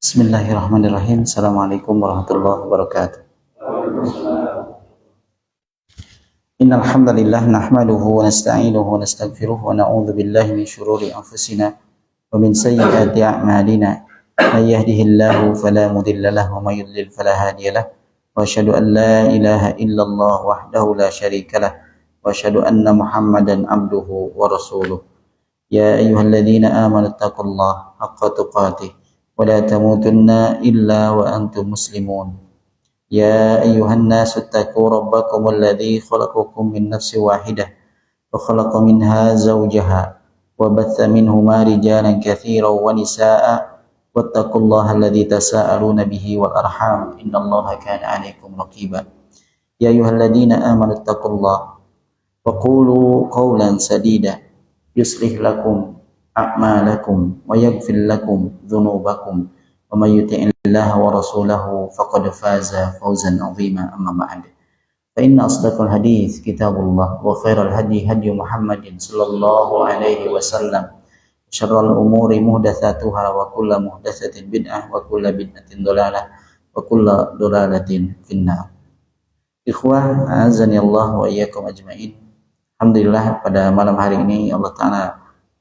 Bismillahirrahmanirrahim. Assalamualaikum warahmatullahi wabarakatuh. Innal hamdalillah nahmaduhu wa nasta'inuhu wa nastaghfiruh wa na'udzu billahi min shururi anfusina wa min sayyiati a'malina. May yahdihillahu fala mudilla lahu wa may yudlil fala hadiya lahu. Wa asyhadu an la ilaha illallah wahdahu la syarika lah wa asyhadu anna Muhammadan abduhu wa rasuluh. Ya ayyuhalladzina amanu taqullaha haqqa tuqatih wa la tamutunna illa wa antum muslimun. Ya ayyuhan nasu ittaqu rabbakumul ladzi khalaqakum min nafsin wahidah wa khalaqa minha zawjaha wa batha minhuma rijalan katsiran wa nisaa'a wattaqullaha alladzi tasaaluna bihi wal arham innallaha kana 'alaikum raqiba. Ya ayyuhalladzina amanu ittaqullaha wa qulu qawlan sadida yuslih lakum a'malakum wa yaghfir lakum dhunubakum wa may yuti'illaha wa rasulahu faqad faza fawzan 'azima amma ba'd. Fa inna asdaqal hadits kitabullah wa khairal hadi hadi Muhammadin sallallahu alaihi wasallam. Syarrul umuri muhdatsatuha wa kullu muhdatsatin bid'ah wa kullu bid'atin dhalalah wa kullu dhalalatin finnar. Ikhwah, azani Allah wa iyyakum ajmain. Alhamdulillah, pada malam hari ini Allah Ta'ala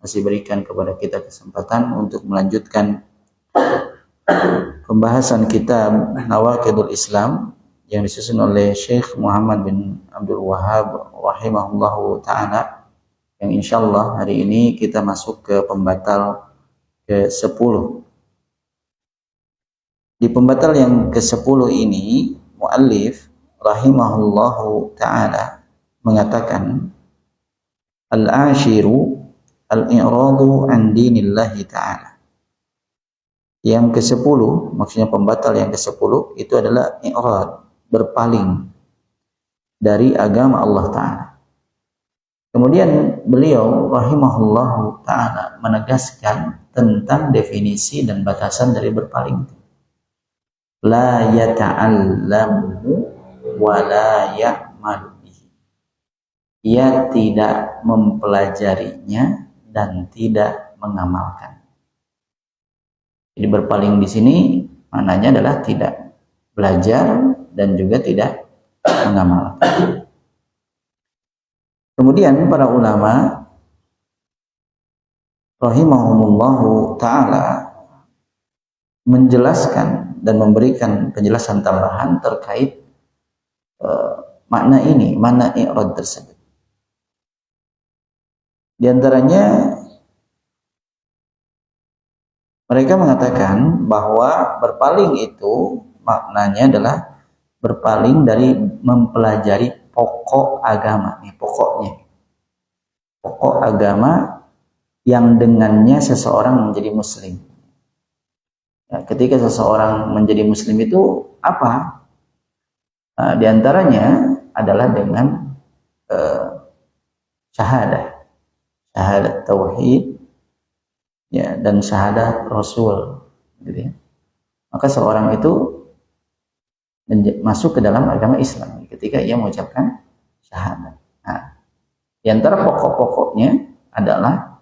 masih berikan kepada kita kesempatan untuk melanjutkan pembahasan kitab Nawaqidul Islam yang disusun oleh Syekh Muhammad bin Abdul Wahhab rahimahullahu ta'ala, yang insyaallah hari ini kita masuk ke pembatal ke-10. Di pembatal yang ke-10 ini muallif rahimahullahu ta'ala mengatakan al-ashiru al-i'radu an dinillahi ta'ala. Yang ke-10, maksudnya pembatal yang ke-10 itu adalah i'rad, berpaling dari agama Allah Ta'ala. Kemudian beliau rahimahullahu ta'ala menegaskan tentang definisi dan batasan dari berpaling. La yata'allamu wa la ya'malu. Ia tidak mempelajarinya dan tidak mengamalkan. Jadi berpaling di sini maknanya adalah tidak belajar dan juga tidak mengamalkan. Kemudian para ulama rahimahumullahu ta'ala menjelaskan dan memberikan penjelasan tambahan terkait makna ini, makna i'rad tersebut. Di antaranya mereka mengatakan bahwa berpaling itu maknanya adalah berpaling dari mempelajari pokok agama. Ini pokoknya. Pokok agama yang dengannya seseorang menjadi muslim. Ya, ketika seseorang menjadi muslim itu apa? Nah, di antaranya adalah dengan syahadat tauhid, ya, dan syahadat Rasul, gitu ya. Maka seorang itu masuk ke dalam agama Islam ketika ia mengucapkan syahadat. Nah, di antara pokok-pokoknya adalah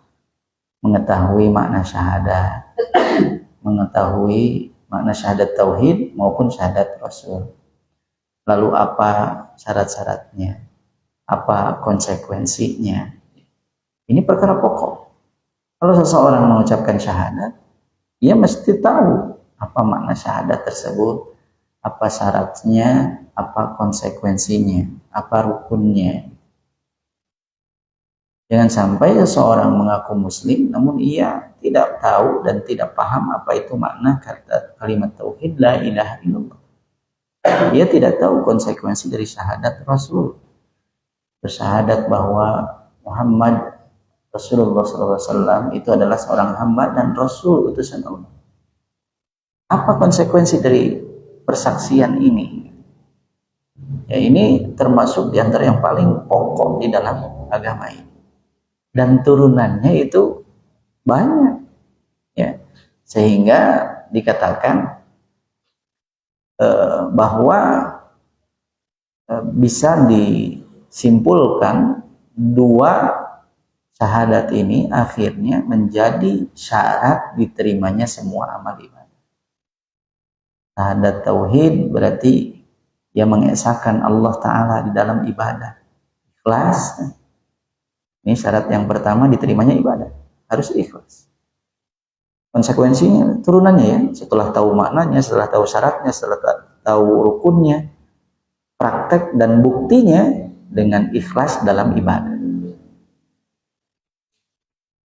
mengetahui makna syahadat, mengetahui makna syahadat tauhid maupun syahadat Rasul. Lalu apa syarat-syaratnya, apa konsekuensinya. Ini perkara pokok. Kalau seseorang mengucapkan syahadat, ia mesti tahu apa makna syahadat tersebut, apa syaratnya, apa konsekuensinya, apa rukunnya. Jangan sampai seseorang mengaku muslim namun ia tidak tahu dan tidak paham apa itu makna kata kalimat tauhid la ilaha illallah. Ia tidak tahu konsekuensi dari syahadat Rasul. Bersyahadat bahwa Muhammad Rasulullah SAW itu adalah seorang hamba dan Rasul utusan Allah. Apa konsekuensi dari persaksian ini? Ya, ini termasuk di antara yang paling pokok di dalam agama ini. Dan turunannya itu banyak. Ya, sehingga dikatakan bahwa bisa disimpulkan dua syahadat ini akhirnya menjadi syarat diterimanya semua amal ibadah. Syahadat tauhid berarti dia mengesahkan Allah Ta'ala di dalam ibadah. Ikhlas. Ini syarat yang pertama diterimanya ibadah. Harus ikhlas. Konsekuensinya turunannya ya, setelah tahu maknanya, setelah tahu syaratnya, setelah tahu rukunnya, praktek dan buktinya dengan ikhlas dalam ibadah.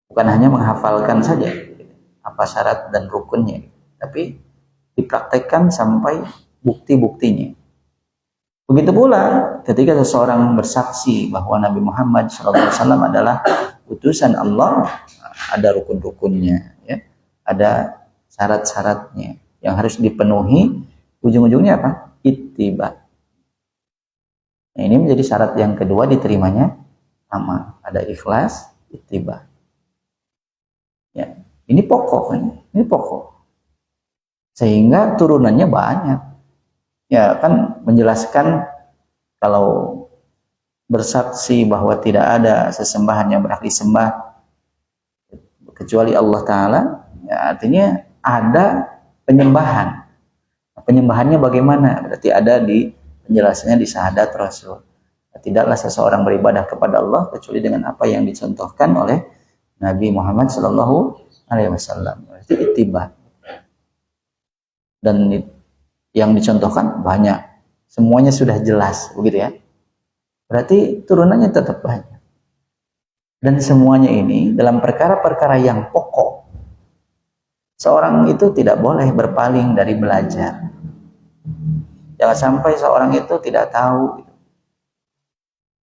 Bukan hanya menghafalkan saja apa syarat dan rukunnya, tapi dipraktekkan sampai bukti-buktinya. Begitu pula ketika seseorang bersaksi bahwa Nabi Muhammad SAW adalah utusan Allah, ada rukun-rukunnya, ya, ada syarat-syaratnya yang harus dipenuhi. Ujung-ujungnya apa? Ittiba. Nah, ini menjadi syarat yang kedua diterimanya amal. Ada ikhlas, ittiba. Ya, ini pokok, ini pokok. Sehingga turunannya banyak. Ya kan menjelaskan kalau bersaksi bahwa tidak ada sesembahan yang berhak disembah kecuali Allah Ta'ala, ya artinya ada penyembahan. Penyembahannya bagaimana? Berarti ada di penjelasannya di syahadat Rasul. Tidaklah seseorang beribadah kepada Allah kecuali dengan apa yang dicontohkan oleh Nabi Muhammad SAW. Berarti ittiba. Dan yang dicontohkan banyak, semuanya sudah jelas, begitu ya. Berarti turunannya tetap banyak. Dan semuanya ini dalam perkara-perkara yang pokok. Seorang itu tidak boleh berpaling dari belajar. Jangan sampai seorang itu tidak tahu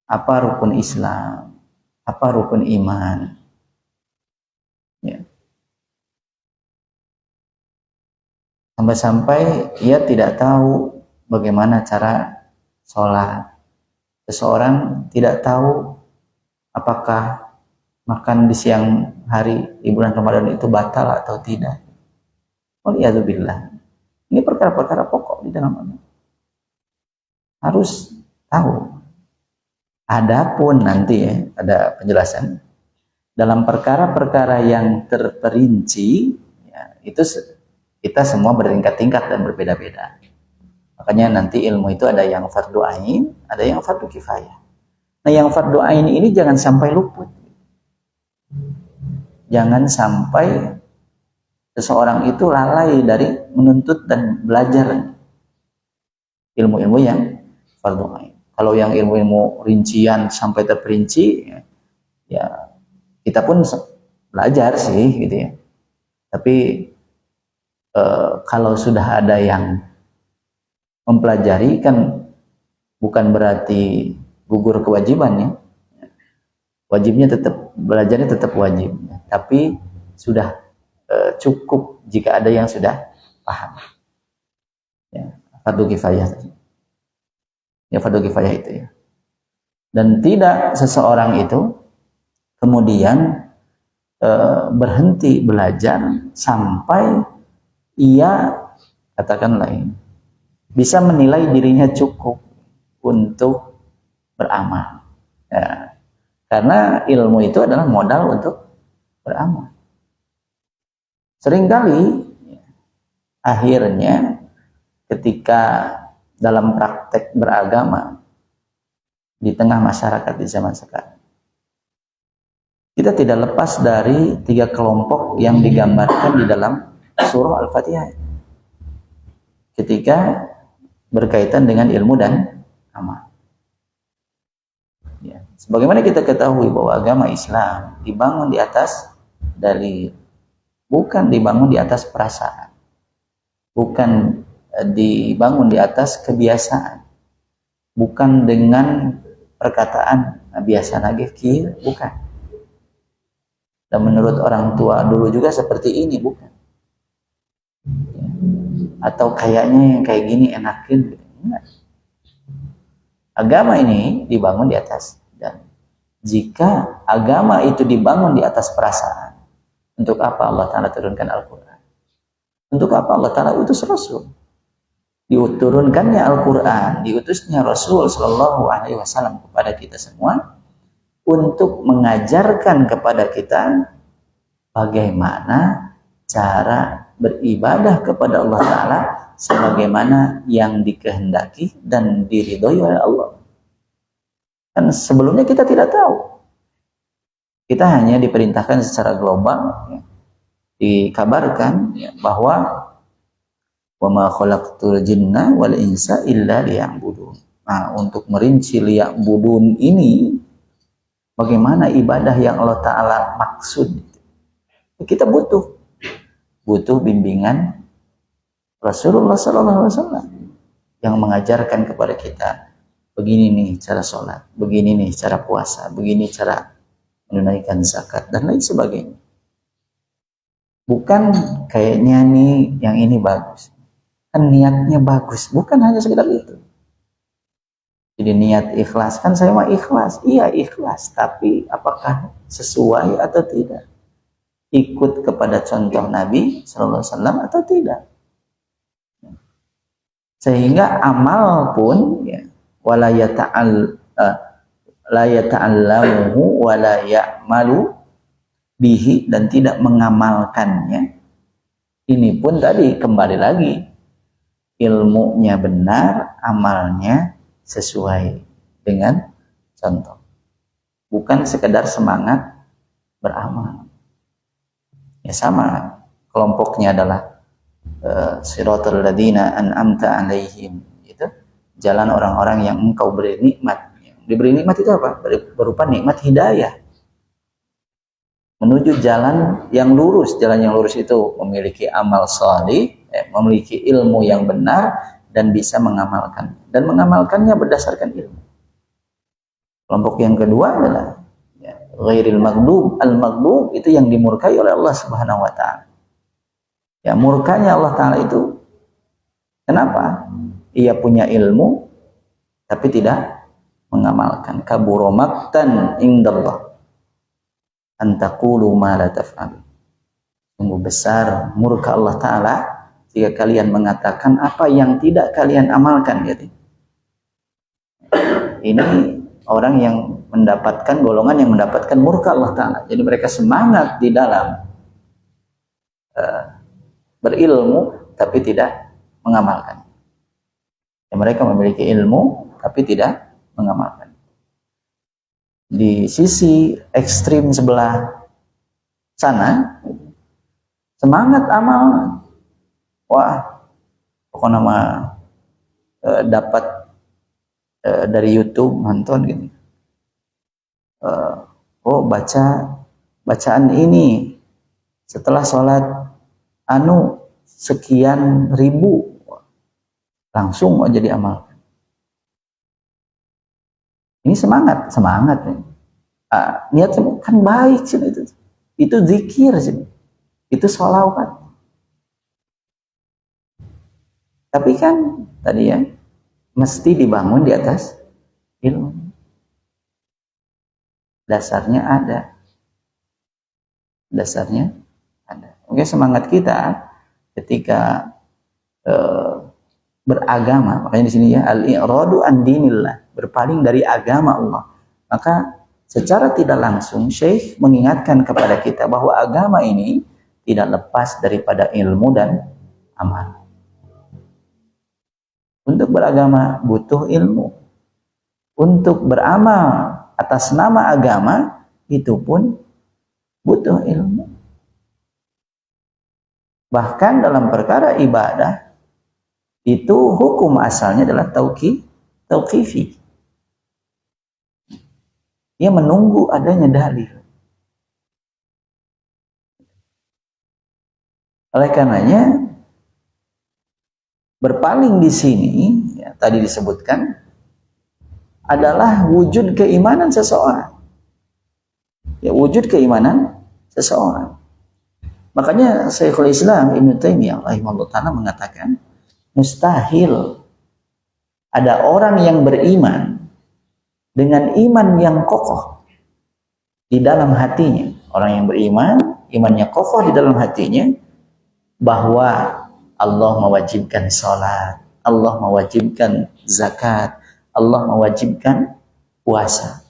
apa rukun Islam, apa rukun iman. Ya. Sampai-sampai ia tidak tahu bagaimana cara sholat. Seseorang tidak tahu apakah makan di siang hari di bulan Ramadan itu batal atau tidak. Waliyadzubillah. Ini perkara-perkara pokok di dalam agama. Harus tahu. Adapun nanti ya, ada penjelasan. Dalam perkara-perkara yang terperinci, ya, itu kita semua bertingkat-tingkat dan berbeda-beda. Makanya nanti ilmu itu ada yang fardu ain, ada yang fardu kifayah. Nah, yang fardu ain ini jangan sampai luput. Jangan sampai seseorang itu lalai dari menuntut dan belajar ilmu-ilmu yang fardu ain. Kalau yang ilmu-ilmu rincian sampai terperinci, ya kita pun belajar sih, gitu ya. Tapi kalau sudah ada yang mempelajari kan bukan berarti gugur kewajibannya. Wajibnya tetap, belajarnya tetap wajib, tapi sudah cukup jika ada yang sudah paham. Ya, fardu kifayah. Ya, fardu kifayah itu ya. Dan tidak seseorang itu kemudian berhenti belajar sampai ia, katakan lain, bisa menilai dirinya cukup untuk beramal. Ya. Karena ilmu itu adalah modal untuk beramal. Seringkali akhirnya ketika dalam praktek beragama di tengah masyarakat di zaman sekarang, kita tidak lepas dari 3 kelompok yang digambarkan di dalam surah Al-Fatihah ketika berkaitan dengan ilmu dan amal. Ya. Sebagaimana kita ketahui bahwa agama Islam dibangun di atas dalil, bukan dibangun di atas perasaan, bukan dibangun di atas kebiasaan, bukan dengan perkataan biasa nagih kieu, bukan. Dan menurut orang tua dulu juga seperti ini, bukan. Ya. Atau kayaknya yang kayak gini enakin, enggak. Agama ini dibangun di atas, dan jika agama itu dibangun di atas perasaan, untuk apa Allah Ta'ala turunkan Al-Quran? Untuk apa Allah Ta'ala utus Rasul? Diturunkannya Al-Quran, diutusnya Rasul Sallallahu Alaihi Wasallam kepada kita semua untuk mengajarkan kepada kita bagaimana cara beribadah kepada Allah Ta'ala sebagaimana yang dikehendaki dan diridhoi oleh Allah. Kan sebelumnya kita tidak tahu. Kita hanya diperintahkan secara global, ya, dikabarkan ya, bahwa wa ma khalaqtul jinna wal insa illa liya'budun. Nah, untuk merinci liya'budun ini, bagaimana ibadah yang Allah Ta'ala maksud, kita butuh bimbingan Rasulullah SAW yang mengajarkan kepada kita, begini nih cara sholat, begini nih cara puasa, begini cara menunaikan zakat, dan lain sebagainya. Bukan kayaknya nih yang ini bagus, kan niatnya bagus, bukan hanya sekedar itu. Jadi niat ikhlas, kan saya mah ikhlas, iya ikhlas, tapi apakah sesuai atau tidak? Ikut kepada contoh Nabi SAW atau tidak? Sehingga amal pun ya, wala la yata'allamuhu wa la ya'malu bihi, dan tidak mengamalkannya. Ini pun tadi kembali lagi, ilmunya benar, amalnya sesuai dengan contoh. Bukan sekedar semangat beramal. Ya sama, kelompoknya adalah siratal ladzina an'amta alaihim, itu jalan orang-orang yang engkau beri nikmat. Diberi nikmat itu apa? Berupa nikmat hidayah menuju jalan yang lurus. Jalan yang lurus itu memiliki amal salih, memiliki ilmu yang benar, dan bisa mengamalkan. Dan mengamalkannya berdasarkan ilmu. Kelompok yang kedua adalah ya, ghairil maghdub. Al-maghdub itu yang dimurkai oleh Allah Subhanahu wa Ta'ala. Ya, murkanya Allah Ta'ala itu kenapa? Ia punya ilmu tapi tidak mengamalkan. Kabura maqtan indallah an taqulu ma la taf'al. Sungguh besar murka Allah Ta'ala jika kalian mengatakan apa yang tidak kalian amalkan. Gitu. Ini orang yang mendapatkan, golongan yang mendapatkan murka Allah Ta'ala. Jadi mereka semangat di dalam berilmu tapi tidak mengamalkan. Ya, mereka memiliki ilmu tapi tidak mengamalkan. Di sisi ekstrim sebelah sana, semangat amal, wah pokoknya mah dapat dari YouTube nonton gini, oh bacaan ini setelah sholat sekian ribu, langsung mau jadi amal. Ini semangat nih. Niatnya kan baik sih, itu zikir sih, itu sholawat. Tapi kan tadi ya mesti dibangun di atas ilmu. Dasarnya ada. Oke, semangat kita ketika beragama, makanya di sini ya al-i'radu an dinillah, berpaling dari agama Allah. Maka secara tidak langsung Syekh mengingatkan kepada kita bahwa agama ini tidak lepas daripada ilmu dan amal. Untuk beragama butuh ilmu. Untuk beramal atas nama agama itu pun butuh ilmu. Bahkan dalam perkara ibadah itu hukum asalnya adalah tauqifi. Dia menunggu adanya dalil. Oleh karenanya berpaling di sini ya, tadi disebutkan adalah wujud keimanan seseorang. Ya, wujud keimanan seseorang. Makanya Syekhul Islam Ibnu Taimiyah rahimahullah ta'ala mengatakan mustahil ada orang yang beriman dengan iman yang kokoh di dalam hatinya. Orang yang beriman, imannya kokoh di dalam hatinya, bahwa Allah mewajibkan sholat, Allah mewajibkan zakat, Allah mewajibkan puasa.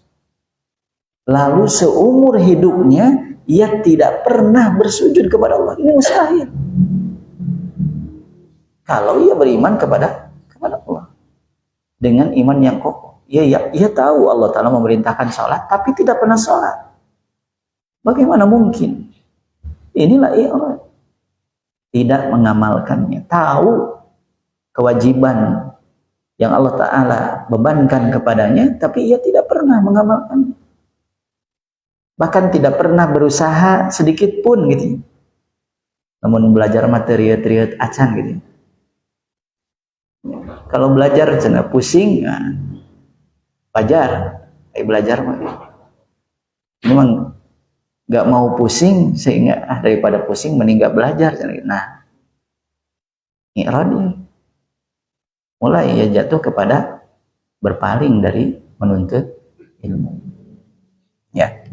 Lalu seumur hidupnya ia tidak pernah bersujud kepada Allah. Ini mustahil. Kalau ia beriman kepada Allah dengan iman yang kokoh. Ia tahu Allah Ta'ala memerintahkan sholat, tapi tidak pernah sholat. Bagaimana mungkin? Inilah i'rad. Tidak mengamalkannya. Tahu kewajiban yang Allah Ta'ala bebankan kepadanya, tapi ia tidak pernah mengamalkannya. Bahkan tidak pernah berusaha sedikit pun gitu. Namun belajar materi acan gitu. Kalau belajar cina pusing, nah, wajar. Kayak belajar memang nggak mau pusing, sehingga daripada pusing mending nggak belajar. Nah, i'rad mulai ia jatuh kepada berpaling dari menuntut ilmu. Ya.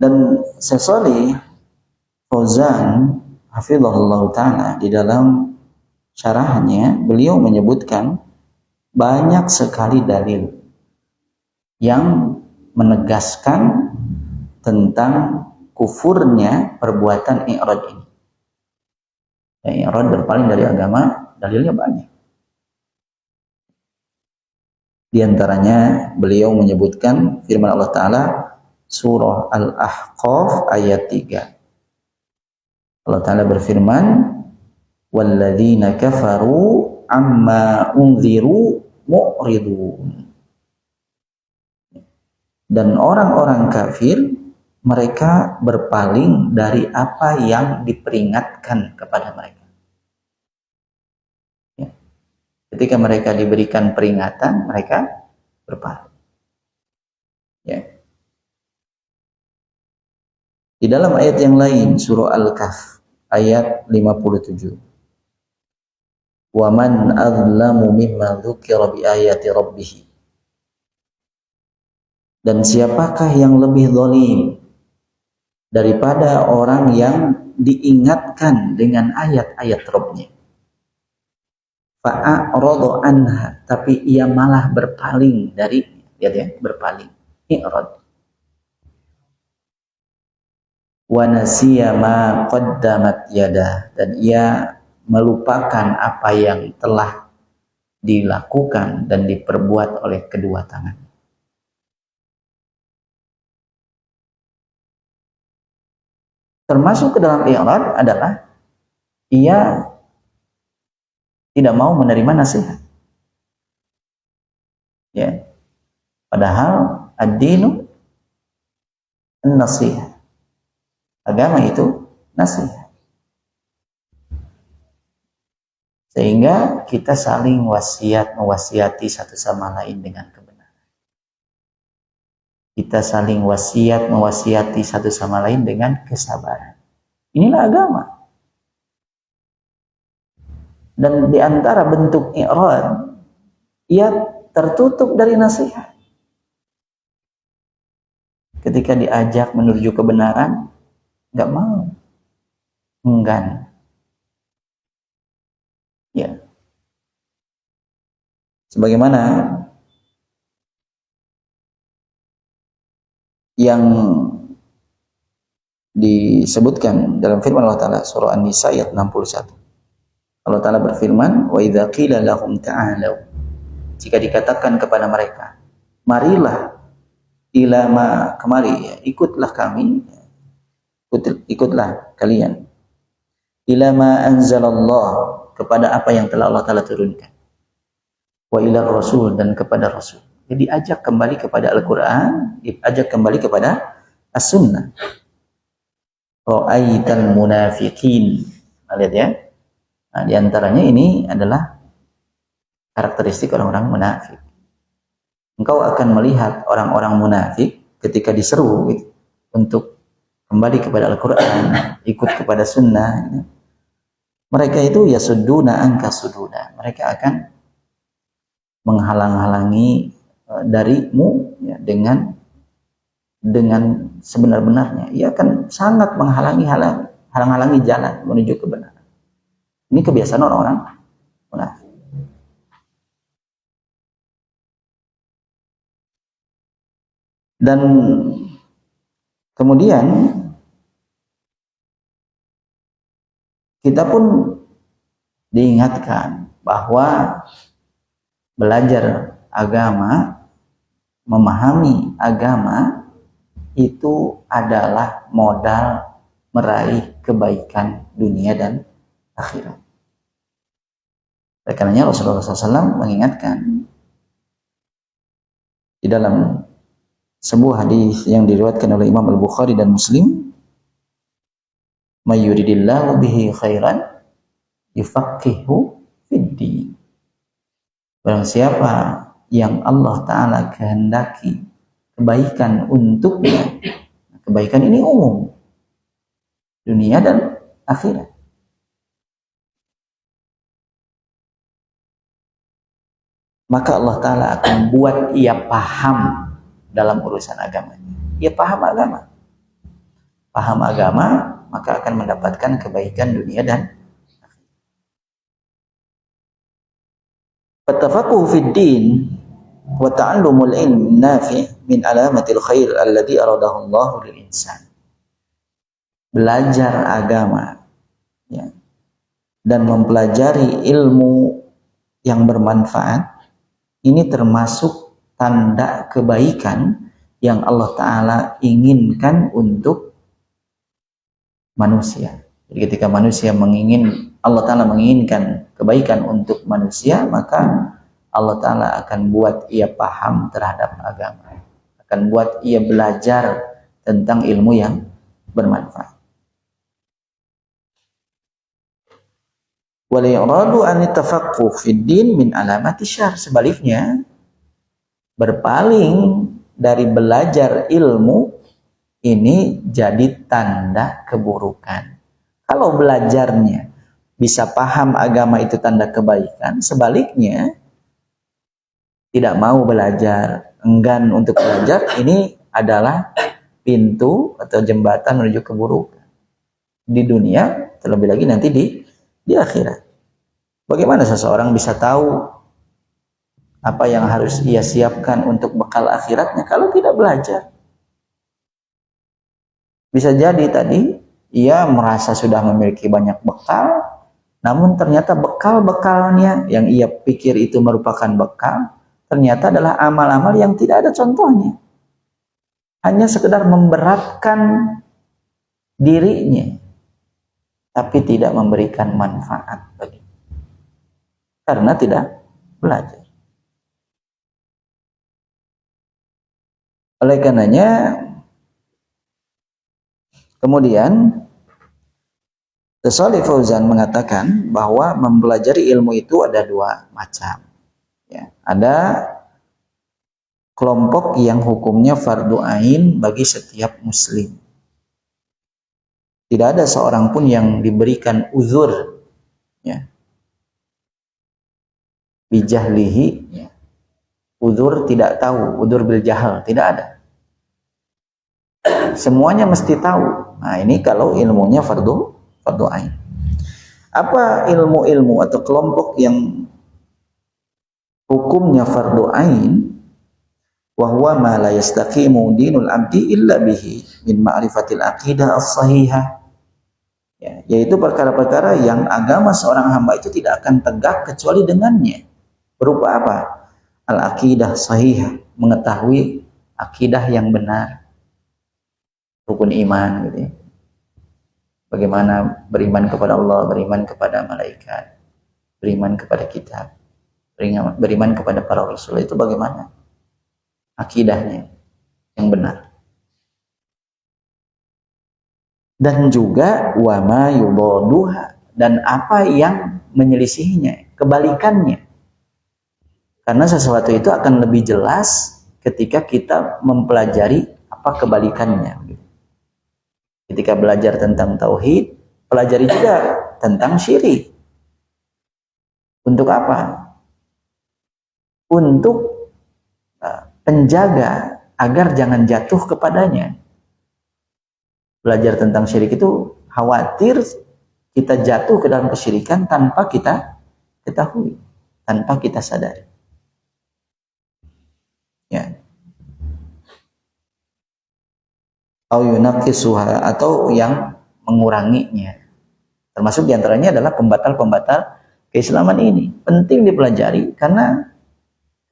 Dan Syekh Shalih Fauzan hafizahullah taala di dalam syarahnya beliau menyebutkan banyak sekali dalil yang menegaskan tentang kufurnya perbuatan i'rad ini. I'rad berpaling dari agama, dalilnya banyak. Di antaranya beliau menyebutkan firman Allah Ta'ala surah Al-Ahqaf ayat 3. Allah Ta'ala berfirman, walladzina kafaru amma unziru mu'ridun. Dan orang-orang kafir mereka berpaling dari apa yang diperingatkan kepada mereka. Ya. Ketika mereka diberikan peringatan, mereka berpaling. Ya. Di dalam ayat yang lain, surah Al-Kahf ayat 57. Wa man azlamu mimman dzukira bi ayati rabbih. Dan siapakah yang lebih zalim daripada orang yang diingatkan dengan ayat-ayat Rabb-nya? Fa'arada anha, tapi ia malah berpaling dari, lihat ya, berpaling, i'rad. Wa nasiya ma qaddamat yadah, dan ia melupakan apa yang telah dilakukan dan diperbuat oleh kedua tangan. Termasuk ke dalam i'rad adalah ia tidak mau menerima nasihat. Ya. Padahal ad-dinu an-nasihat. Agama itu nasihat. Sehingga kita saling mewasiati satu sama lain dengan kebenaran. Kita saling mewasiati satu sama lain dengan kesabaran. Inilah agama. Dan di antara bentuk i'rad, ia tertutup dari nasihat. Ketika diajak menuju kebenaran, nggak mau, enggan. Ya. Sebagaimana yang disebutkan dalam firman Allah Ta'ala surah An-Nisa ayat 61. Allah Ta'ala berfirman, wa idza qila lahum ta'alu, jika dikatakan kepada mereka, marilah ilama, kemari ya, ikutlah kami, ikutlah kalian, ilama anzalallah, kepada apa yang telah Allah Ta'ala turunkan, wa ila rasul, dan kepada rasul. Jadi ajak kembali kepada Al-Quran, ajak kembali kepada As-Sunnah. Ra'aital munafiqin, lihat ya. Nah, di antaranya ini adalah karakteristik orang-orang munafik. Engkau akan melihat orang-orang munafik ketika diseru gitu, untuk kembali kepada Al-Quran, ikut kepada Sunnah. Gitu. Mereka itu yasudduna anka sududa. Mereka akan menghalang-halangi darimu ya, dengan sebenar-benarnya. Ia akan sangat menghalangi jalan menuju kebenaran. Ini kebiasaan orang-orang munafik. Dan kemudian kita pun diingatkan bahwa belajar agama, memahami agama itu adalah modal meraih kebaikan dunia dan akhirat. Oleh karenanya Rasulullah SAW mengingatkan di dalam sebuah hadis yang diriwayatkan oleh Imam Al-Bukhari dan Muslim, "May yuridillahu bihi khairan yufaqihu fid-din." Barang siapa yang Allah Ta'ala kehendaki kebaikan untuknya, kebaikan ini umum, dunia dan akhirat. Maka Allah Ta'ala akan buat ia paham dalam urusan agamanya. Ia paham agama. Paham agama, maka akan mendapatkan kebaikan dunia dan akhirat. Fattafaquhu fid din wa ta'allumul ilm nafi' min alamatil khair alladhi aradahu Allah lil insan. Belajar agama, ya, dan mempelajari ilmu yang bermanfaat, ini termasuk tanda kebaikan yang Allah Ta'ala inginkan untuk manusia. Jadi ketika manusia Allah Ta'ala menginginkan kebaikan untuk manusia, maka Allah Ta'ala akan buat ia paham terhadap agama, akan buat ia belajar tentang ilmu yang bermanfaat. Wal iradu an tafaqquh fid din min alamati syarr. Sebaliknya, berpaling dari belajar ilmu ini jadi tanda keburukan. Kalau belajarnya bisa paham agama itu tanda kebaikan, sebaliknya tidak mau belajar, enggan untuk belajar, ini adalah pintu atau jembatan menuju keburukan di dunia, terlebih lagi nanti di akhirat. Bagaimana seseorang bisa tahu apa yang harus ia siapkan untuk bekal akhiratnya kalau tidak belajar? Bisa jadi tadi ia merasa sudah memiliki banyak bekal, namun ternyata bekal-bekalnya yang ia pikir itu merupakan bekal, ternyata adalah amal-amal yang tidak ada contohnya. Hanya sekedar memberatkan dirinya, tapi tidak memberikan manfaat bagi, karena tidak belajar. Oleh karenanya, kemudian Shalih Fauzan mengatakan bahwa mempelajari ilmu itu ada dua macam. Ya, ada kelompok yang hukumnya fardu ain bagi setiap muslim. Tidak ada seorang pun yang diberikan uzur, ya, bijahlihi, ya, uzur tidak tahu, uzur bil jahal, tidak ada. Semuanya mesti tahu. Nah, ini kalau ilmunya fardu ain. Apa ilmu-ilmu atau kelompok yang hukumnya fardu ain? Wa huwa ma la yastaqimu dinul abdi illa bihi min ma'rifatil aqidah as-sahihah. Ya, yaitu perkara-perkara yang agama seorang hamba itu tidak akan tegak kecuali dengannya. Berupa apa? Al-aqidah sahihah, mengetahui akidah yang benar, rukun iman, gitu ya. Bagaimana beriman kepada Allah, beriman kepada malaikat, beriman kepada kitab, beriman kepada para rasul, itu bagaimana akidahnya yang benar. Dan juga wama yudaduha, dan apa yang menyelisihinya, kebalikannya. Karena sesuatu itu akan lebih jelas ketika kita mempelajari apa kebalikannya. Ketika belajar tentang tauhid, pelajari juga tentang syirik. Untuk apa? Untuk penjaga agar jangan jatuh kepadanya. Belajar tentang syirik itu khawatir kita jatuh ke dalam kesyirikan tanpa kita ketahui, tanpa kita sadari. Ya. Atau yang menguranginya. Termasuk diantaranya adalah pembatal-pembatal keislaman ini penting dipelajari, karena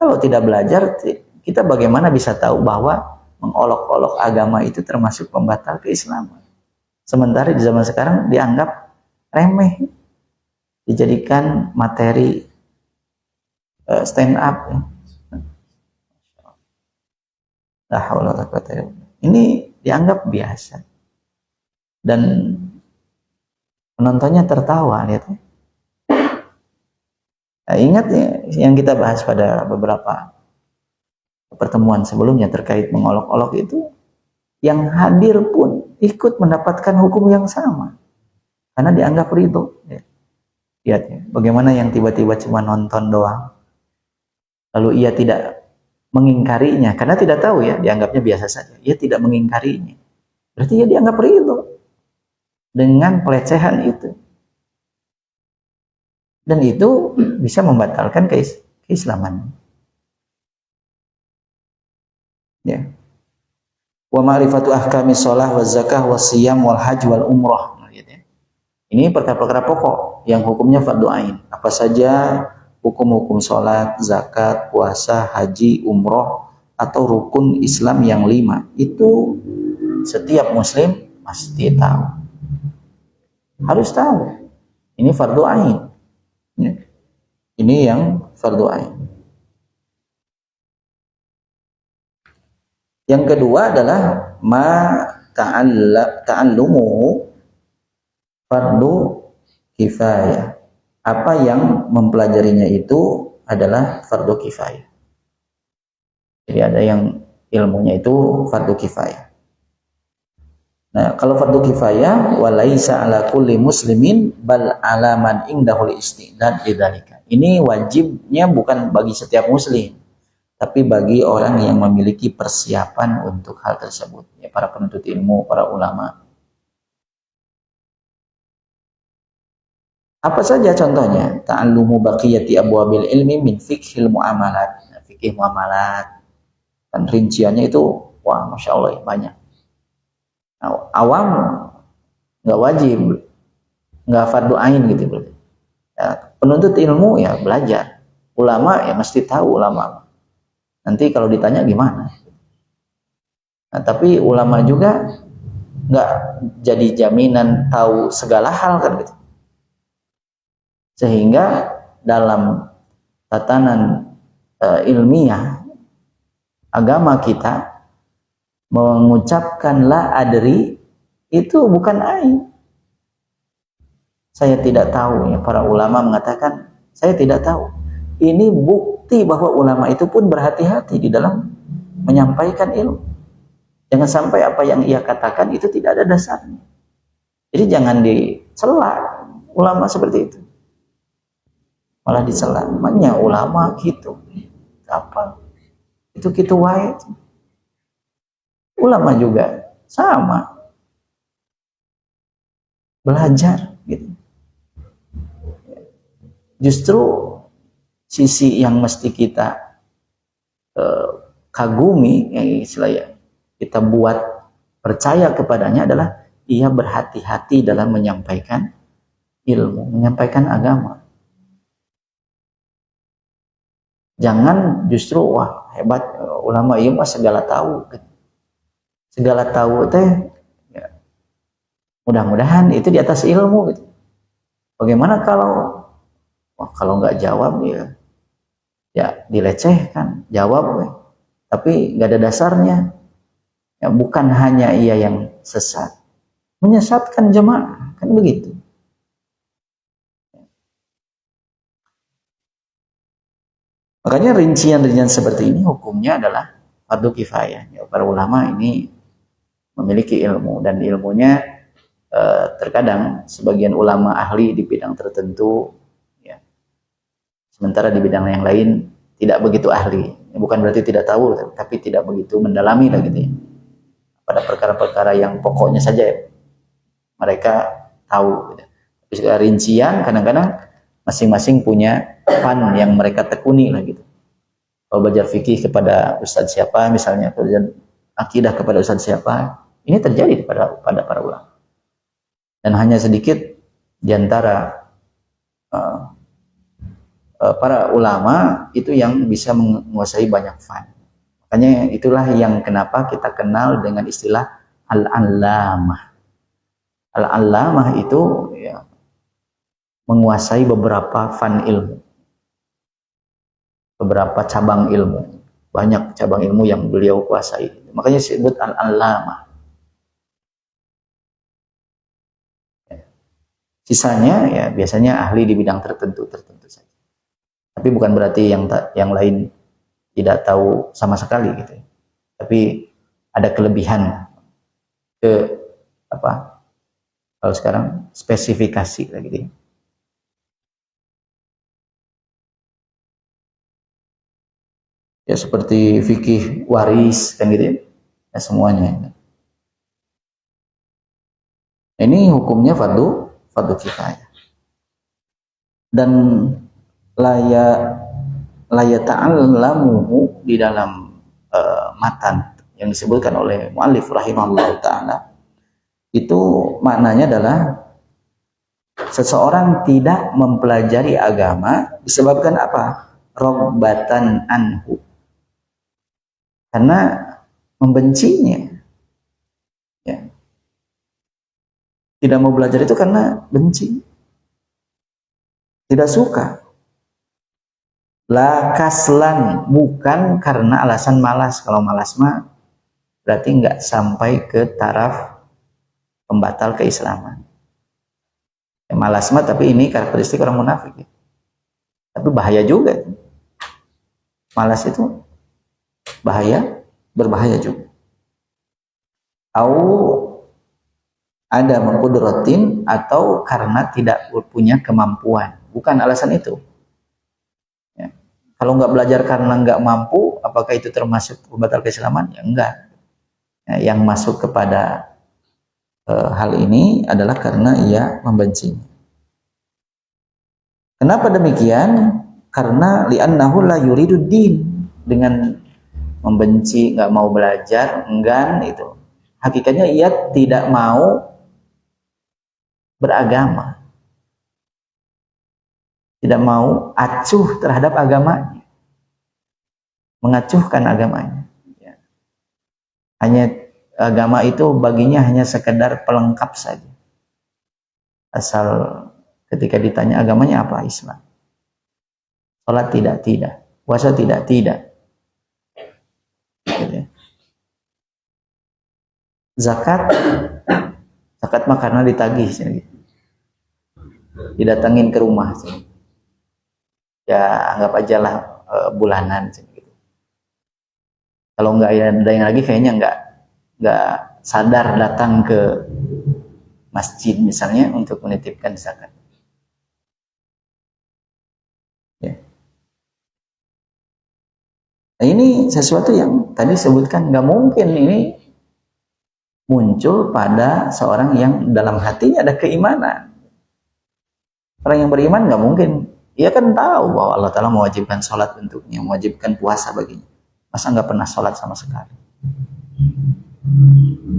kalau tidak belajar, kita bagaimana bisa tahu bahwa mengolok-olok agama itu termasuk pembatal keislaman. Sementara di zaman sekarang dianggap remeh, dijadikan materi stand up. Ini dianggap biasa dan penontonnya tertawa, lihat. Nah, ingat ya, yang kita bahas pada beberapa pertemuan sebelumnya terkait mengolok-olok itu, yang hadir pun ikut mendapatkan hukum yang sama karena dianggap ridho. Lihat ya, bagaimana yang tiba-tiba cuma nonton doang lalu ia tidak mengingkarinya karena tidak tahu ya, dianggapnya biasa saja, ia tidak mengingkarinya, berarti ia dianggap ridho dengan pelecehan itu, dan itu bisa membatalkan keislaman. Ya. Wa ma'rifatu ahkami shalah wa zakah wa siyam wal hajj wal umrah. Ini perkara-perkara pokok yang hukumnya fardu ain. Apa saja hukum-hukum sholat, zakat, puasa, haji, umroh, atau rukun Islam yang 5. Itu setiap muslim mesti tahu. Harus tahu. Ini fardu ain. Ini yang fardu ain. Yang kedua adalah ma ta'allumuhu fardu kifayah. Apa yang mempelajarinya itu adalah fardu kifayah. Jadi ada yang ilmunya itu fardu kifayah. Nah, kalau fardu kifayah walaisa ala kulli muslimin bal ala man indahul istidad lidzalika. Ini wajibnya bukan bagi setiap muslim, tapi bagi orang yang memiliki persiapan untuk hal tersebut, ya, para penuntut ilmu, para ulama. Apa saja contohnya? Ta'allumu baqiyati abwabil ilmi min fiqhil muamalat. Nah, fikih muamalat. Dan rinciannya itu, wah, Masya Allah, banyak. Nah, awam nggak wajib, nggak fardu ain gitu. Ya, penuntut ilmu ya belajar. Ulama ya mesti tahu ulama. Nanti kalau ditanya gimana? Nah, tapi ulama juga nggak jadi jaminan tahu segala hal kan gitu. Sehingga dalam tatanan ilmiah agama kita mengucapkan la adri itu bukan aib. Saya tidak tahu, ya, para ulama mengatakan saya tidak tahu. Ini bukti bahwa ulama itu pun berhati-hati di dalam menyampaikan ilmu. Jangan sampai apa yang ia katakan itu tidak ada dasarnya. Jadi jangan dicela ulama seperti itu. Malah dicela, namanya ulama gitu. Apa? Itu gitu wae. Ulama juga sama. Belajar gitu. Justru sisi yang mesti kita kagumi, istilahnya kita buat percaya kepadanya adalah ia berhati-hati dalam menyampaikan ilmu, menyampaikan agama. Jangan justru wah hebat ulama ieu mah segala tahu. Segala tahu teh ya, mudah-mudahan itu di atas ilmu gitu. Bagaimana kalau nggak jawab ya dilecehkan, jawab tapi nggak ada dasarnya. Ya, bukan hanya ia yang sesat, menyesatkan jemaah, kan begitu. Makanya rincian-rincian seperti ini hukumnya adalah fardu kifayah. Ya, para ulama ini memiliki ilmu dan ilmunya terkadang sebagian ulama ahli di bidang tertentu, ya. Sementara di bidang yang lain tidak begitu ahli. Ya, bukan berarti tidak tahu, tapi tidak begitu mendalami lah gitu ya. Pada perkara-perkara yang pokoknya saja ya, mereka tahu. Gitu. Tapi secara rincian kadang-kadang masing-masing punya fan yang mereka tekuni lah gitu. Kalau belajar fikih kepada ustadz siapa, misalnya belajar akidah kepada ustadz siapa, ini terjadi pada para ulama. Dan hanya sedikit di antara para ulama itu yang bisa menguasai banyak fan. Makanya itulah yang kenapa kita kenal dengan istilah al-allamah. Al-allamah itu ya, menguasai beberapa fan ilmu, beberapa cabang ilmu, banyak cabang ilmu yang beliau kuasai. Makanya disebut al-allamah. Sisanya ya biasanya ahli di bidang tertentu saja. Tapi bukan berarti yang lain tidak tahu sama sekali gitu. Tapi ada kelebihan ke apa? Kalau sekarang spesifikasi lagi gitu. Ya seperti fikih waris kan gitu ya. Ya semuanya. Ini hukumnya fardu kifayah. Dan laya ta'allamuhu di dalam matan yang disebutkan oleh muallif rahimahullah ta'ala, itu maknanya adalah seseorang tidak mempelajari agama disebabkan apa? Rogbatan anhu, karena membencinya ya. Tidak mau belajar itu karena benci, tidak suka. La kaslan, bukan karena alasan malas. Kalau malas mah berarti nggak sampai ke taraf pembatal keislaman. Ya, malas mah, tapi ini karakteristik orang munafik ya. Tapi bahaya juga. Malas itu bahaya, berbahaya juga. Au ada mengkudratin, atau karena tidak punya kemampuan. Bukan alasan itu. Ya. Kalau nggak belajar karena nggak mampu, apakah itu termasuk pembatal keislaman? Ya enggak. Ya, yang masuk kepada hal ini adalah karena ia membencinya. Kenapa demikian? Karena li'annahu la yuridud din, dengan membenci, nggak mau belajar, enggan itu. Hakikatnya ia tidak mau beragama, tidak mau acuh terhadap agamanya, mengacuhkan agamanya. Ya. Hanya agama itu baginya hanya sekedar pelengkap saja. Asal ketika ditanya agamanya apa? Islam. Salat tidak. Puasa tidak. Gitu ya. Zakat mah karena ditagih, gitu. Didatangin ke rumah, gitu. Ya anggap aja lah bulanan, gitu. Kalau nggak ada yang lagi, kayaknya nggak sadar datang ke masjid misalnya untuk menitipkan zakat. Ya. Nah, ini sesuatu yang tadi sebutkan nggak mungkin ini muncul pada seorang yang dalam hatinya ada keimanan. Orang yang beriman nggak mungkin, ia kan tahu bahwa Allah Ta'ala mewajibkan sholat untuknya, mewajibkan puasa baginya. Masa nggak pernah sholat sama sekali?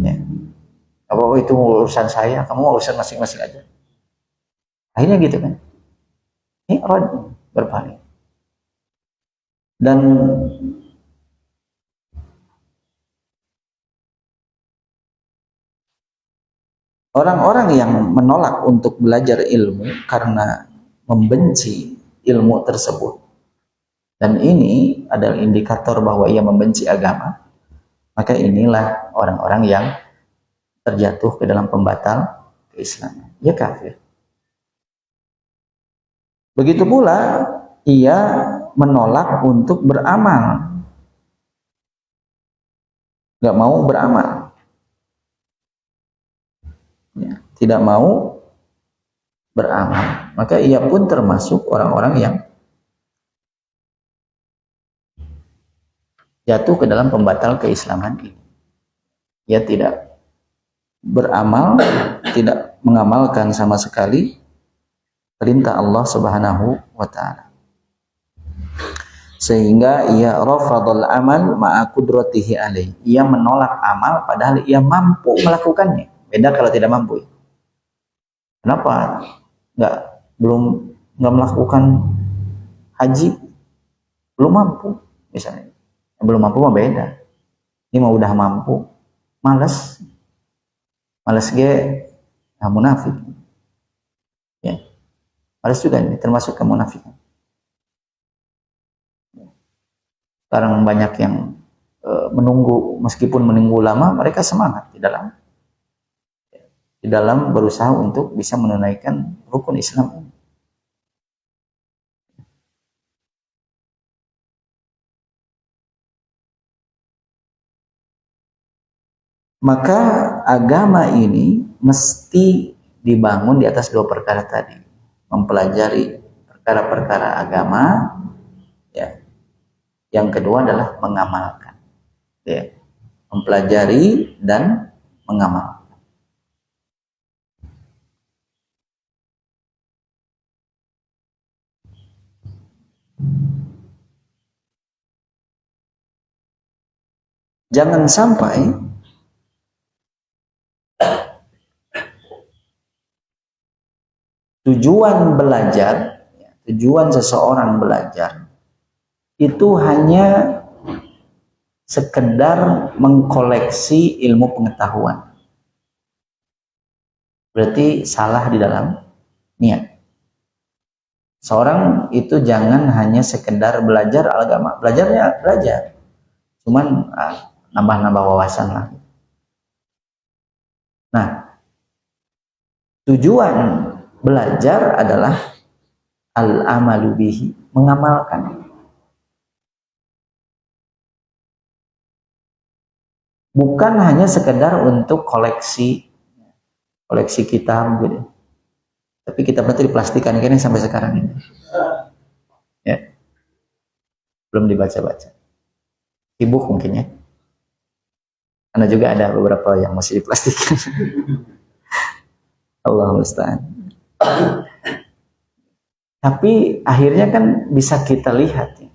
Ya. Apa itu urusan saya, kamu urusan masing-masing aja. Akhirnya gitu kan. Ini orang berpaling. Dan orang-orang yang menolak untuk belajar ilmu karena membenci ilmu tersebut, dan ini adalah indikator bahwa ia membenci agama, maka inilah orang-orang yang terjatuh ke dalam pembatal keislaman. Ia kafir. Begitu pula ia menolak untuk beramal, nggak mau beramal. Ya, tidak mau beramal, maka ia pun termasuk orang-orang yang jatuh ke dalam pembatal keislaman ini. Ia tidak beramal, tidak mengamalkan sama sekali perintah Allah Subhanahu wa ta'ala, sehingga ia rafadul amal ma'a qudratihi alaih. Ia menolak amal padahal ia mampu melakukannya. Beda kalau tidak mampu. Kenapa nggak melakukan haji belum mampu misalnya. Belum mampu mah beda. Ini mah udah mampu, malas ge munafik. Ya. Malas juga ini termasuk ke munafik. Sekarang banyak yang menunggu, meskipun menunggu lama, mereka semangat di dalam berusaha untuk bisa menunaikan rukun Islam ini. Maka agama ini mesti dibangun di atas dua perkara tadi. Mempelajari perkara-perkara agama, ya. Yang kedua adalah mengamalkan. Ya. Mempelajari dan mengamalkan. Jangan sampai tujuan belajar, tujuan seseorang belajar itu hanya sekedar mengkoleksi ilmu pengetahuan. Berarti salah di dalam niat. Seorang itu jangan hanya sekedar belajar agama. Belajarnya belajar, cuman nambah-nambah wawasan lah. Nah, tujuan belajar adalah al-amalu bihi, mengamalkan. Bukan hanya sekedar untuk koleksi kitab gitu. Tapi kitab itu diplastikan kayaknya sampai sekarang ini. Ya. Belum dibaca-baca. Sibuk mungkin ya. Karena juga ada beberapa yang masih diplastikan. Allah musta'an. Tapi akhirnya kan bisa kita lihat ya,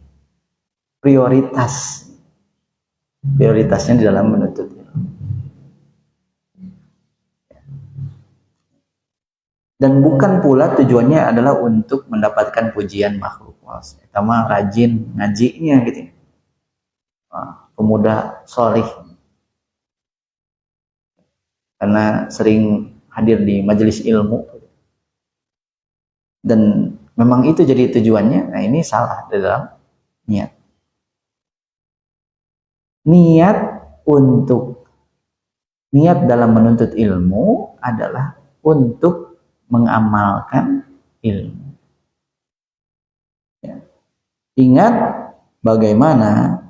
prioritasnya di dalam menuntut ilmu. Dan bukan pula tujuannya adalah untuk mendapatkan pujian makhluk. Sama rajin ngajinya gitu. Pemuda solih. Karena sering hadir di majelis ilmu. Dan memang itu jadi tujuannya. Nah ini salah dalam niat. Niat dalam menuntut ilmu adalah untuk mengamalkan ilmu. Ya. Ingat bagaimana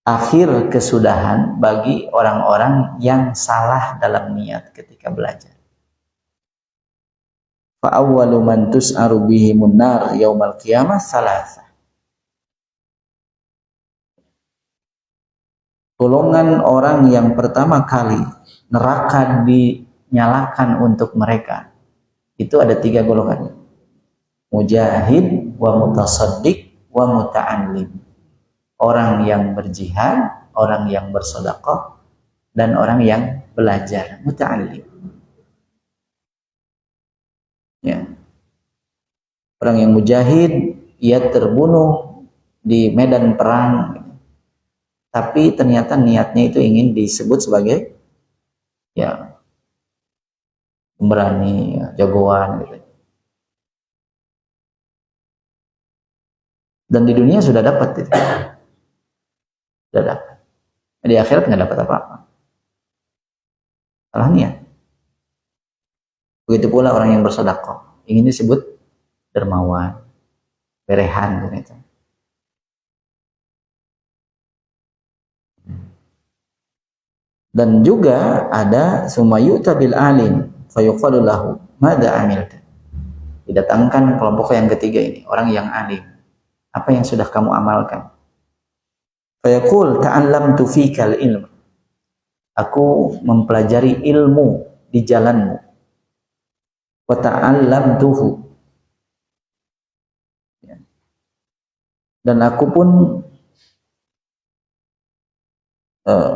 akhir kesudahan bagi orang-orang yang salah dalam niat ketika belajar. Fa awwalu man tus'aru bihimun nar yaumal qiyamah salasa. Golongan orang yang pertama kali neraka dinyalakan untuk mereka itu ada 3 golongan. Mujahid wa mutasaddiq wa muta'allim. Orang yang berjihad, orang yang bersedekah, dan orang yang belajar, muta'allim. Ya. Orang yang mujahid, ia terbunuh di medan perang, tapi ternyata niatnya itu ingin disebut sebagai ya pemberani, ya, jagoan gitu. Dan di dunia sudah dapat itu. Sudah dapat. Di akhirat nggak dapat apa-apa. Salah niat. Begitu pula orang yang bersedekah, ingin disebut dermawan, berehan gitu. Dan juga ada sumayuta bil alim fayuqalu lahu madza amilta. Didatangkan kelompok yang ketiga ini, orang yang alim. Apa yang sudah kamu amalkan? Fayaqul ta'allamtu fikal ilm. Aku mempelajari ilmu di jalanmu. Wa ta'allamtuhu. Dan aku pun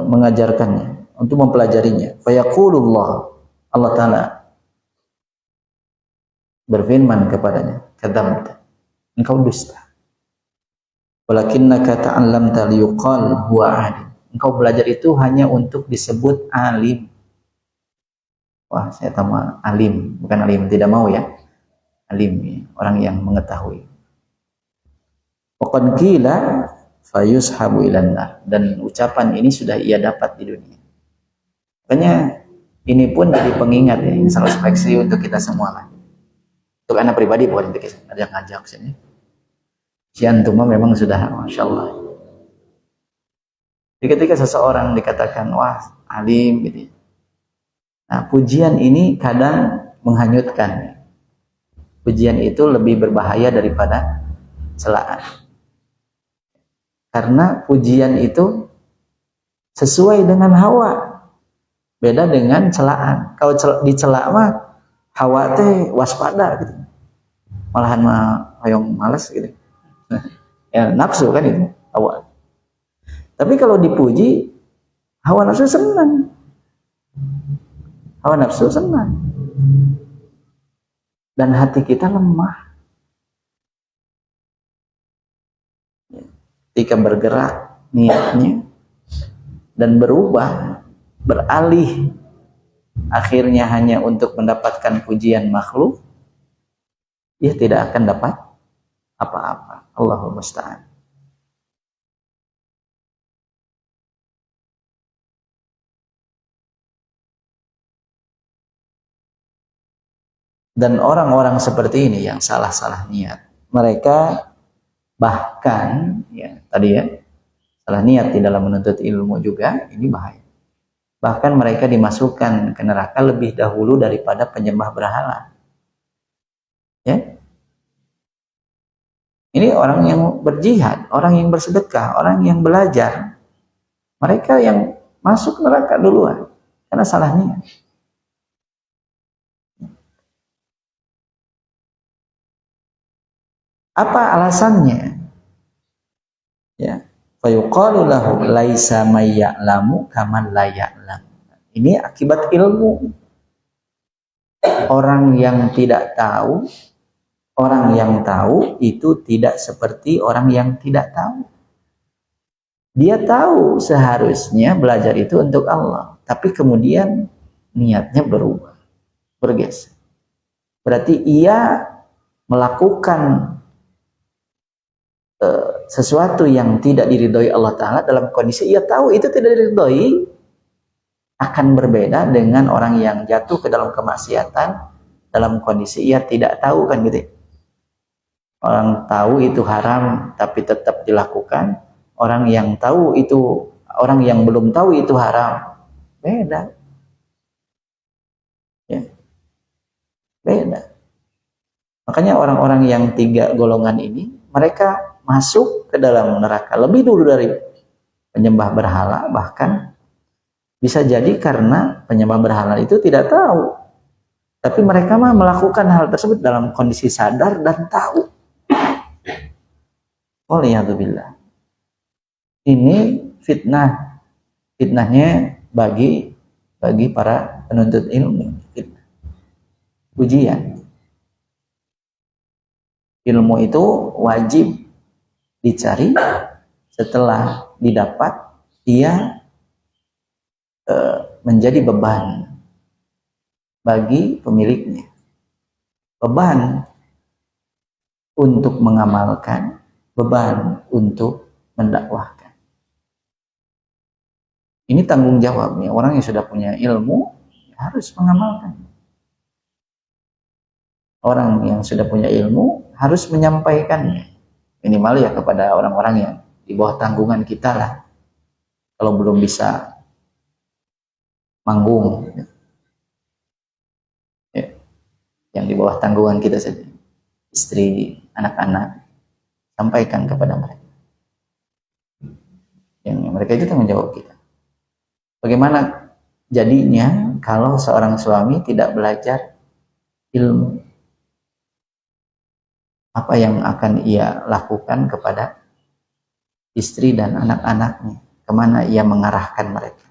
mengajarkannya, untuk mempelajarinya. Fayaqulullah, Allah Ta'ala berfirman kepadanya, kadzabta, engkau dusta. Walakinnaka ta'allamta liyuqal huwa alim. Engkau belajar itu hanya untuk disebut alim. Wah, saya tahu alim, bukan alim tidak mau ya. Alim, ya, orang yang mengetahui. Waqad qila fayushabu ilan nar. Dan ucapan ini sudah ia dapat di dunia. Makanya ini pun jadi pengingat ya, introspeksi untuk kita semua lah. Untuk anak pribadi bukan untuk ngajak sini. Si antum memang sudah masya Allah. Jadi ketika seseorang dikatakan wah alim gitu. Nah pujian ini kadang menghanyutkan. Pujian itu lebih berbahaya daripada celaan. Karena pujian itu sesuai dengan hawa. Beda dengan celaan. Kalau dicela mah hawa teh waspada gitu. Malahan mah hoyong malas gitu. Ya nafsu kan itu hawa. Tapi kalau dipuji hawa nafsu senang. Hawa nafsu senang. Dan hati kita lemah. Ketika bergerak niatnya dan berubah, beralih akhirnya hanya untuk mendapatkan pujian makhluk, ia tidak akan dapat apa-apa. Allahumma musta'an. Dan orang-orang seperti ini yang salah-salah niat, mereka bahkan ya tadi ya salah niat di dalam menuntut ilmu juga ini bahaya. Bahkan mereka dimasukkan ke neraka lebih dahulu daripada penyembah berhala. Ya. Ini orang yang berjihad, orang yang bersedekah, orang yang belajar. Mereka yang masuk neraka duluan karena salah niat. Apa alasannya? Ya. Fayuqalu lahu laisa may ya'lamu kaman la ya'lam. Ini akibat ilmu. Orang yang tidak tahu, orang yang tahu itu tidak seperti orang yang tidak tahu. Dia tahu seharusnya belajar itu untuk Allah, tapi kemudian niatnya berubah, bergeser. Berarti ia melakukan sesuatu yang tidak diridhoi Allah Ta'ala dalam kondisi ia tahu itu tidak diridhoi, akan berbeda dengan orang yang jatuh ke dalam kemaksiatan dalam kondisi ia tidak tahu kan gitu. Orang tahu itu haram tapi tetap dilakukan, orang yang tahu itu, orang yang belum tahu itu haram, beda. Ya. Beda. Makanya orang-orang yang tiga golongan ini mereka masuk ke dalam neraka lebih dulu dari penyembah berhala, bahkan bisa jadi karena penyembah berhala itu tidak tahu, tapi mereka mah melakukan hal tersebut dalam kondisi sadar dan tahu. Waliyadzubillah. Ini fitnah, fitnahnya bagi para penuntut ilmu. Fitnah. Ujian. Ilmu itu wajib dicari, setelah didapat ia menjadi beban bagi pemiliknya, beban untuk mengamalkan, beban untuk mendakwahkan. Ini tanggung jawabnya orang yang sudah punya ilmu harus mengamalkan. Orang yang sudah punya ilmu harus menyampaikannya, minimal ya kepada orang-orang yang di bawah tanggungan kita lah. Kalau belum bisa manggung ya, yang di bawah tanggungan kita saja, istri, anak-anak, sampaikan kepada mereka. Yang mereka itu tanggung jawab kita. Bagaimana jadinya kalau seorang suami tidak belajar ilmu? Apa yang akan ia lakukan kepada istri dan anak-anaknya? Kemana ia mengarahkan mereka?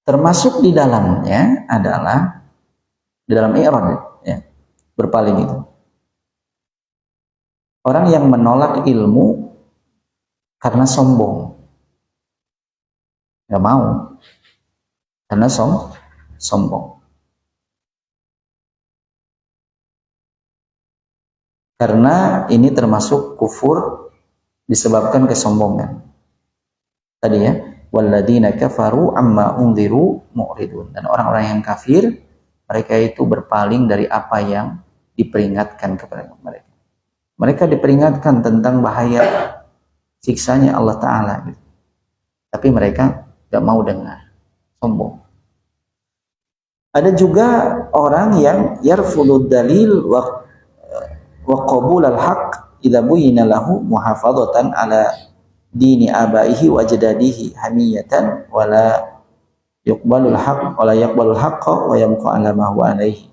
Termasuk di dalamnya adalah di dalam i'rad ya, berpaling itu. Orang yang menolak ilmu karena sombong, nggak mau, karena sombong. Karena ini termasuk kufur disebabkan kesombongan. Tadi ya, walladzina kafaru amma unziru mu'ridun. Dan orang-orang yang kafir, mereka itu berpaling dari apa yang diperingatkan kepada mereka. Mereka diperingatkan tentang bahaya siksanya Allah Ta'ala. Tapi mereka gak mau dengar. Sombong. Ada juga orang yang yarfudud dalil wa qabul al-haq idza buyina lahu muhafadzatan ala dini abaihi wa ajdadihi hamiyatan wala yuqbalul haqq wala yaqbalul haqqa wa yamqa ala ma huwa alaihi.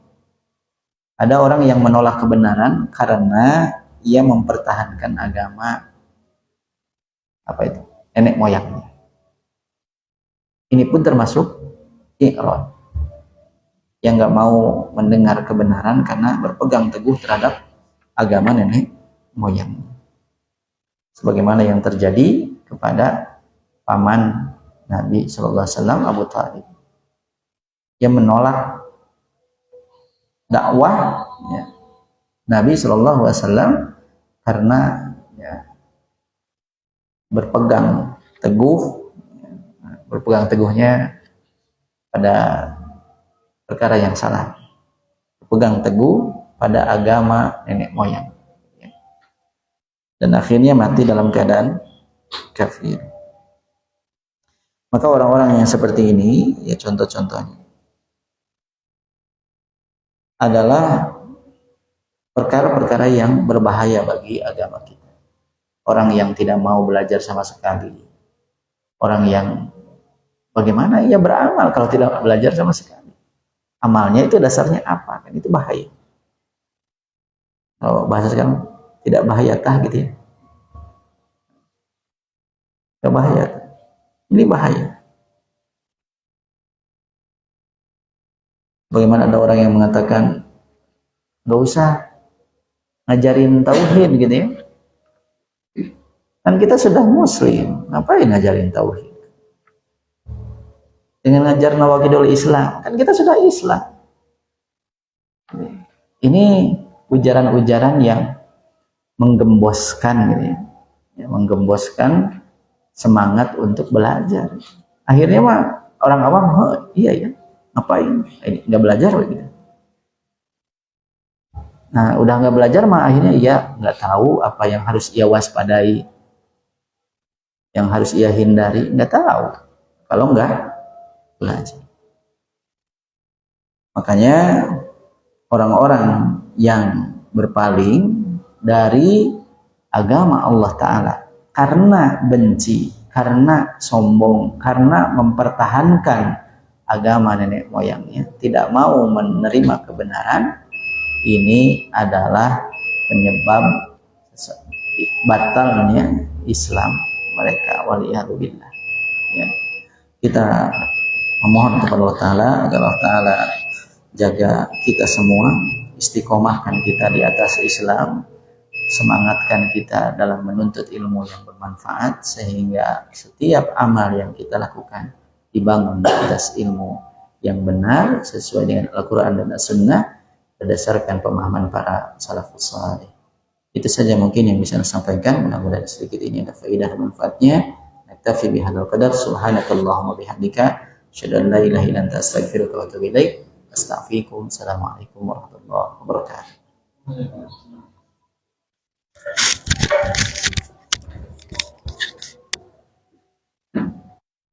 Ada orang yang menolak kebenaran karena ia mempertahankan agama apa itu? Nenek moyangnya. Ini pun termasuk i'rad. Yang enggak mau mendengar kebenaran karena berpegang teguh terhadap agama nenek moyang. Sebagaimana yang terjadi kepada paman Nabi sallallahu alaihi wasallam Abu Thalib. Yang menolak dakwah ya, Nabi sallallahu alaihi wasallam karena ya, berpegang teguhnya pada perkara yang salah, berpegang teguh pada agama nenek moyang, dan akhirnya mati dalam keadaan kafir. Maka orang-orang yang seperti ini, ya contoh-contohnya adalah perkara-perkara yang berbahaya bagi agama kita. Orang yang tidak mau belajar sama sekali. Orang yang bagaimana ia beramal kalau tidak belajar sama sekali. Amalnya itu dasarnya apa? Kan itu bahaya. Kalau bahasa sekarang tidak bahaya tah gitu ya. Tidak bahaya. Ini bahaya. Bagaimana ada orang yang mengatakan gak usah ngajarin tauhid gitu ya. Kan kita sudah muslim, ngapain ngajarin tauhid? Dengan ngajar nawaqidul Islam, kan kita sudah Islam. Ini ujaran-ujaran yang menggemboskan gitu ya, menggemboskan semangat untuk belajar. Akhirnya mah orang awam, oh, iya ya, ngapain? Nggak belajar gitu. Nah, udah nggak belajar mah akhirnya ia nggak tahu apa yang harus ia waspadai, yang harus ia hindari, nggak tahu kalau nggak belajar. Makanya orang-orang yang berpaling dari agama Allah Ta'ala karena benci, karena sombong, karena mempertahankan agama nenek moyangnya, tidak mau menerima kebenaran, ini adalah penyebab batalnya Islam mereka, waliyadzubillah. Ya. Kita memohon kepada Allah Ta'ala agar Allah Ta'ala jaga kita semua, istiqomahkan kita di atas Islam, semangatkan kita dalam menuntut ilmu yang bermanfaat, sehingga setiap amal yang kita lakukan dibangun di atas ilmu yang benar sesuai dengan Al-Quran dan As-Sunnah berdasarkan pemahaman para salafus salih. Itu saja mungkin yang bisa saya sampaikan. Mudah-mudahan sedikit ini ada faedah dan manfaatnya. Naktafi bihadzal qadar. Subhanakallahumma bihamdika asyhadu an la ilaha illa anta astaghfiruka wa atubu ilaik. Astaghfirukum. Assalamualaikum warahmatullahi wabarakatuh.